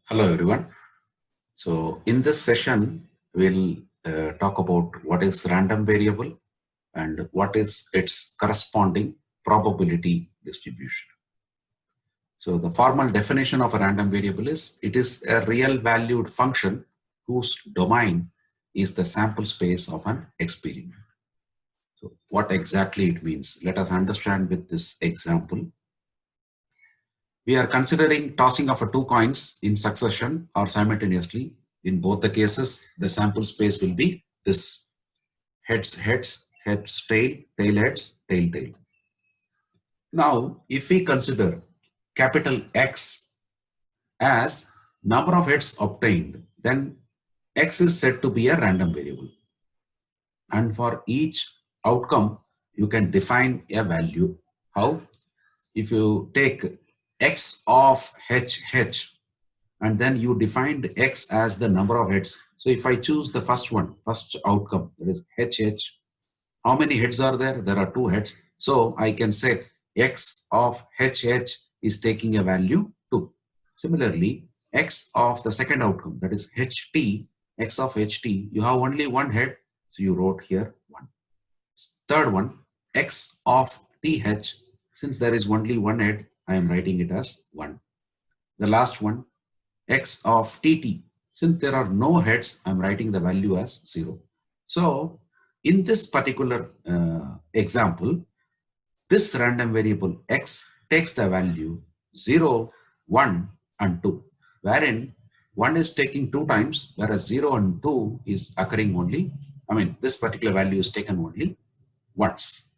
Hello everyone. So in this session, we'll talk about what is random variable and what is its corresponding probability distribution. So the formal definition of a random variable is it is a real valued function whose domain is the sample space of an experiment. So what exactly it means, let us understand with this example. We are considering tossing of two coins in succession or simultaneously. In both the cases, the sample space will be this: heads, heads, heads, tail, tail, heads, tail, tail. Now, if we consider capital X as number of heads obtained, then X is said to be a random variable. And for each outcome, you can define a value. How? If you take X of H, and then you defined X as the number of heads. So if I choose the first outcome, that is HH, how many heads are there? There are 2 heads. So I can say X of HH is taking a value 2. Similarly, X of the second outcome, that is HT, X of HT, you have only 1 head. So you wrote here 1. Third one, X of TH, since there is only 1 head, I am writing it as 1. The last one, X of TT, since there are no heads, I'm writing the value as 0. So in this particular example, this random variable X takes the value 0, 1 and 2, wherein 1 is taking 2 times, whereas 0 and 2 is occurring only, this particular value is taken only once.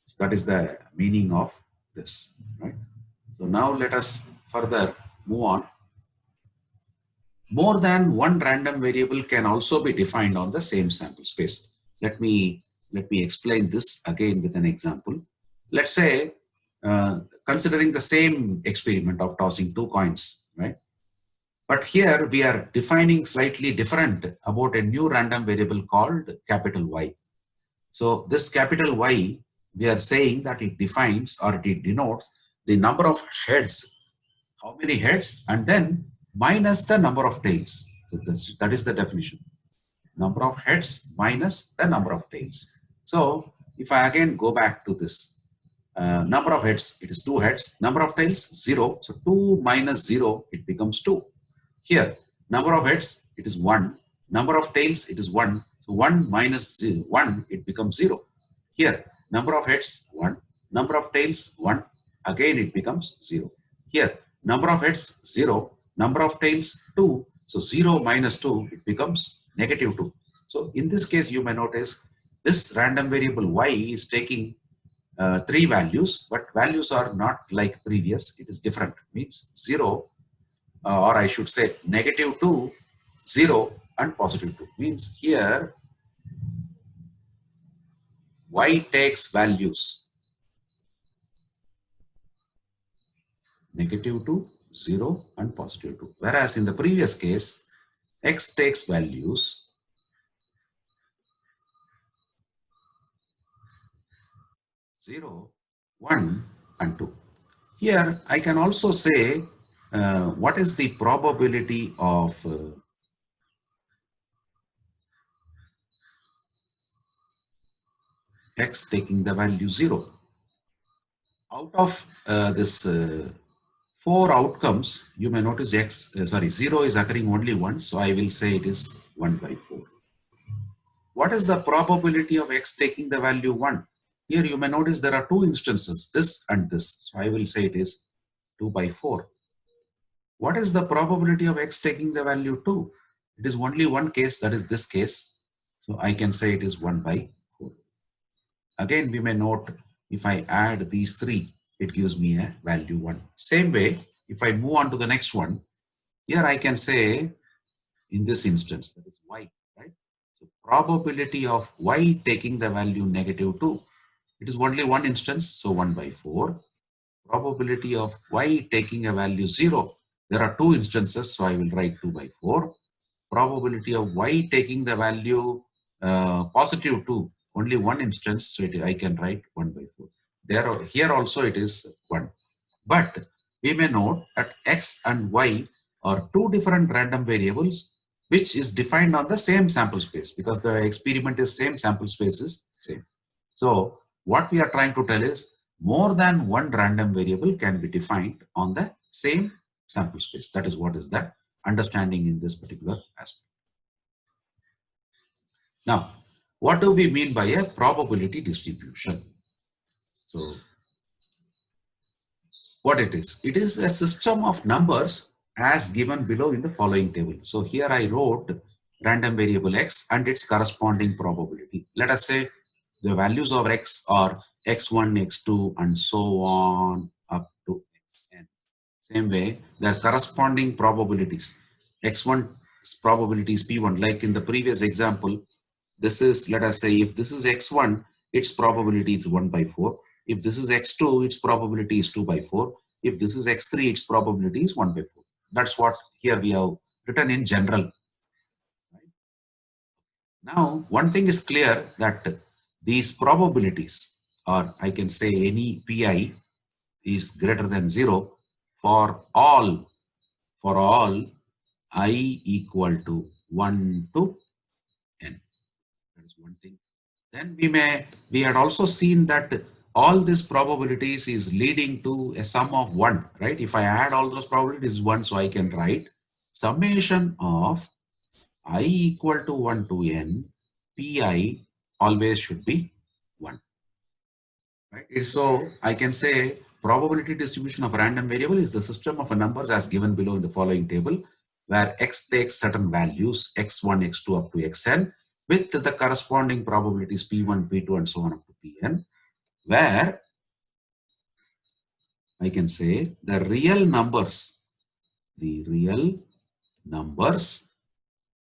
So that is the meaning of this, right? So now let us further move on. More than one random variable can also be defined on the same sample space. Let me explain this again with an example. Let's say, considering the same experiment of tossing 2 coins, right? But here we are defining slightly different about a new random variable called capital Y. So this capital Y, we are saying that it defines or it denotes the number of heads, how many heads, and then minus the number of tails. So that is the definition. Number of heads minus the number of tails. So if I again go back to this, number of heads, it is 2 heads. Number of tails, 0. So 2 minus 0, it becomes 2. Here, number of heads, it is 1. Number of tails, it is 1. So 1 minus 1, it becomes 0. Here, number of heads, 1. Number of tails, 1. Again, it becomes 0. Here, number of heads, 0. Number of tails, 2. So 0 minus 2, it becomes negative 2. So in this case, you may notice this random variable Y is taking 3 values, but values are not like previous. It is different. Means 0, or I should say negative 2, 0, and positive 2. Means here Y takes values negative 2, 0, and positive 2. Whereas in the previous case, X takes values 0, 1, and 2. Here I can also say what is the probability of X taking the value 0. Out of this 4 outcomes, you may notice 0 is occurring only once, so I will say it is 1 by 4. What is the probability of X taking the value 1? Here you may notice there are 2 instances, this and this, so I will say it is 2 by 4. What is the probability of X taking the value 2? It is only one case, that is this case, so I can say it is 1 by 4. Again, we may note if I add these 3, it gives me a value 1. Same way, if I move on to the next one, here I can say in this instance, that is Y, right? So probability of Y taking the value negative 2, it is only one instance, so 1 by 4. Probability of Y taking a value 0, there are 2 instances, so I will write 2 by 4. Probability of Y taking the value positive 2, only one instance, so I can write 1 by 4. Here also it is 1. But we may note that X and Y or two different random variables which is defined on the same sample space, because the experiment is same, sample space is same. So what we are trying to tell is more than one random variable can be defined on the same sample space. That is what is the understanding in this particular aspect. Now, what do we mean by a probability distribution? So what it is? It is a system of numbers as given below in the following table. So here I wrote random variable x and its corresponding probability. Let us say the values of x are x1, x2, and so on up to xn. Same way, their corresponding probabilities. X1's probability is P1. Like in the previous example, this is, let us say, if this is x1, its probability is 1 by 4. If this is x2, its probability is 2 by 4. If this is x3, its probability is 1 by 4. That's what here we have written in general. Now, one thing is clear, that these probabilities, or I can say any pi, is greater than 0 for all I equal to 1 to n. That is one thing. Then we had also seen that all these probabilities is leading to a sum of 1, right? If I add all those probabilities 1, so I can write summation of I equal to 1 to n, pi always should be 1. Right? So I can say probability distribution of a random variable is the system of numbers as given below in the following table, where x takes certain values, x1, x2 up to xn, with the corresponding probabilities p1, p2, and so on up to pn, where I can say the real numbers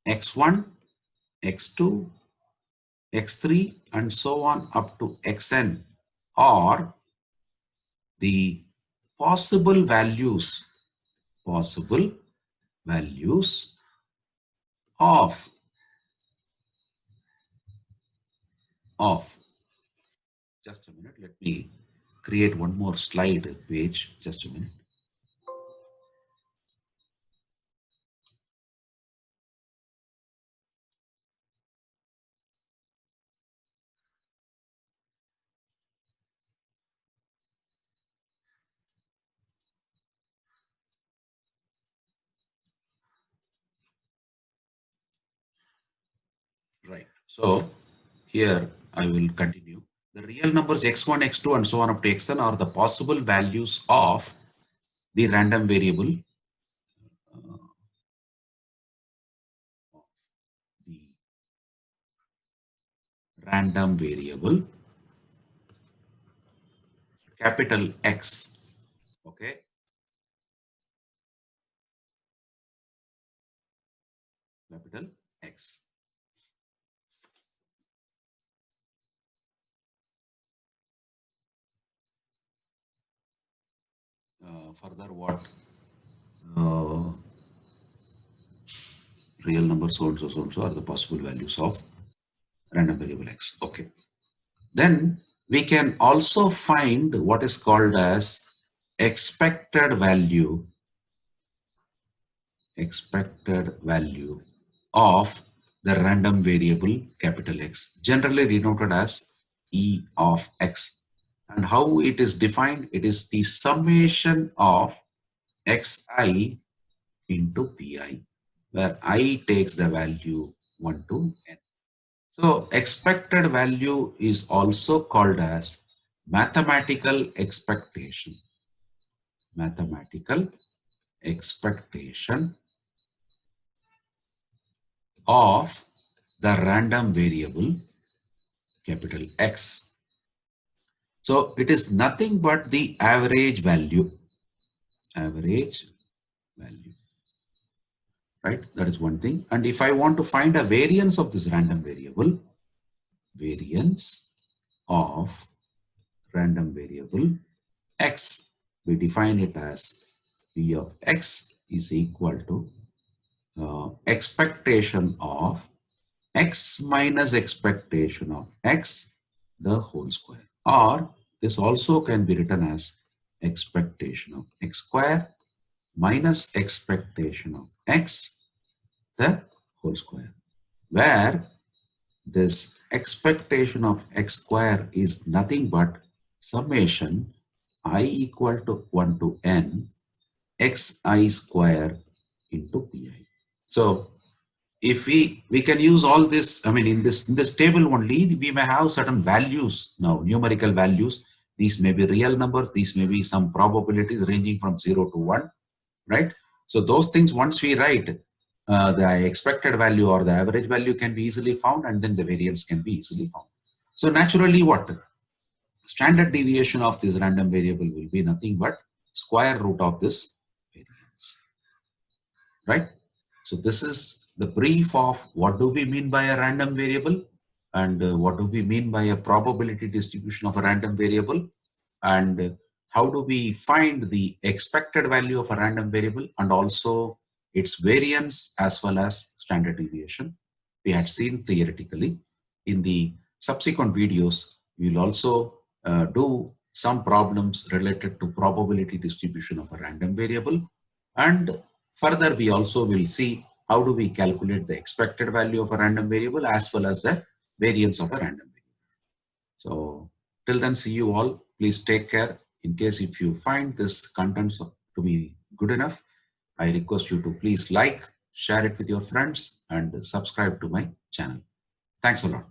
x1, x2, x3, and so on up to xn are the possible values of just a minute, let me create one more slide page, just a minute. Right. So here I will continue. The real numbers x1, x2, and so on up to xn are the possible values of the random variable, the random variable capital X. Okay. Capital X. Further what? Real numbers so and so, so and so are the possible values of random variable X. Okay. Then we can also find what is called as expected value of the random variable capital X, generally denoted as E of X. And how it is defined? It is the summation of Xi into Pi, where I takes the value 1 to n. So expected value is also called as mathematical expectation. Mathematical expectation of the random variable capital X. So it is nothing but the average value. Right? That is one thing. And if I want to find a variance of this random variable, X, we define it as P of X is equal to expectation of X minus expectation of X, the whole square. Or this also can be written as expectation of X square minus expectation of x, the whole square, where this expectation of x square is nothing but summation I equal to 1 to n xi square into pi. So if we can use all this, I mean, in this table only, we may have certain values now, numerical values. These may be real numbers, these may be some probabilities ranging from 0 to 1, right? So those things, once we write, the expected value or the average value can be easily found, and then the variance can be easily found. So naturally, what standard deviation of this random variable will be nothing but square root of this variance, right? So this is the brief of what do we mean by a random variable, and what do we mean by a probability distribution of a random variable, and how do we find the expected value of a random variable, and also its variance as well as standard deviation. We had seen theoretically. In the subsequent videos, we will also do some problems related to probability distribution of a random variable, and further we also will see how do we calculate the expected value of a random variable as well as the variance of a random variable. So till then, see you all. Please take care. In case if you find this content to be good enough, I request you to please like, share it with your friends, and subscribe to my channel. Thanks a lot.